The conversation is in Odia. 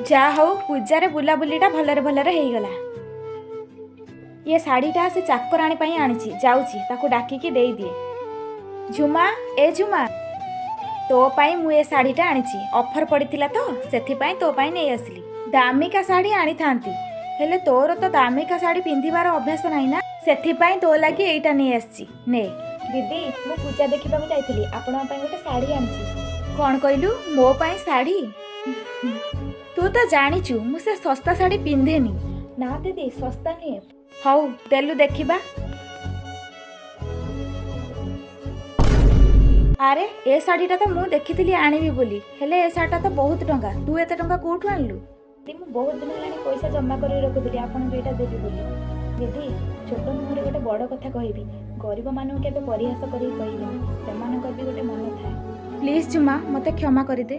जा हौ पूजार बुलाबुलीटा भलरे भलरे ହେଇଗଲା। ये शाढ़ीटा से चाकराणी ପାଇଁ ଆଣିଛି ଯାଉଛି ତାକୁ ଡାକିକି ଦେଇଦିଏ। ଝୁମା ଏ ଝୁମା ତୋ ପାଇଁ ମୁଁ ଏ ଶାଢ଼ୀଟା ଆଣିଛି ଅଫର ପଡ଼ିଥିଲା ତ ସେଥିପାଇଁ ତୋ ପାଇଁ ନେଇ ଆସିଲି। ଦାମିକା ଶାଢ଼ୀ ଆଣିଥାନ୍ତି ହେଲେ ତୋର ତ ଦାମିକା ଶାଢ଼ୀ ପିନ୍ଧିବାର ଅଭ୍ୟାସ ନାହିଁ ନା ସେଥିପାଇଁ ତୋ ଲାଗି ଏଇଟା ନେଇ ଆସିଛି ନେ। ଦିଦି ମୁଁ ପୂଜା ଦେଖିବାକୁ ଯାଇଥିଲି ଆପଣଙ୍କ ପାଇଁ ଗୋଟେ ଶାଢ଼ୀ ଆଣିଛି। କ'ଣ କହିଲୁ ମୋ ପାଇଁ ଶାଢ଼ୀ? ତୁ ତ ଜାଣିଛୁ ମୁଁ ସେ ଶସ୍ତା ଶାଢ଼ୀ ପିନ୍ଧେନି। ନା ଦିଦି ଶସ୍ତା ନୁହେଁ। ହଉ ଦେଲୁ ଦେଖିବା। ଆରେ ଏ ଶାଢ଼ୀଟା ତ ମୁଁ ଦେଖିଥିଲି ଆଣିବି ବୋଲି ହେଲେ ଏ ଶାଢ଼ୀଟା ତ ବହୁତ ଟଙ୍କା। ତୁ ଏତେ ଟଙ୍କା କୋଉଠୁ ଆଣିଲୁ? ଦିଦି ମୁଁ ବହୁତ ଦିନ ହେଲାଣି ପଇସା ଜମା କରି ରଖୁଥିଲି ଆପଣଙ୍କୁ ଏଇଟା ଦେବି ବୋଲି। ଦିଦି ଛୋଟ ମୁହଁରେ ଗୋଟେ ବଡ଼ କଥା କହିବି, ଗରିବମାନଙ୍କୁ କେବେ ପରିହାସ କରିକି କହିବେନି, ସେମାନଙ୍କର ବି ଗୋଟେ ମନ ଥାଏ। ପ୍ଲିଜ୍ ଝୁମା ମୋତେ କ୍ଷମା କରିଦେ।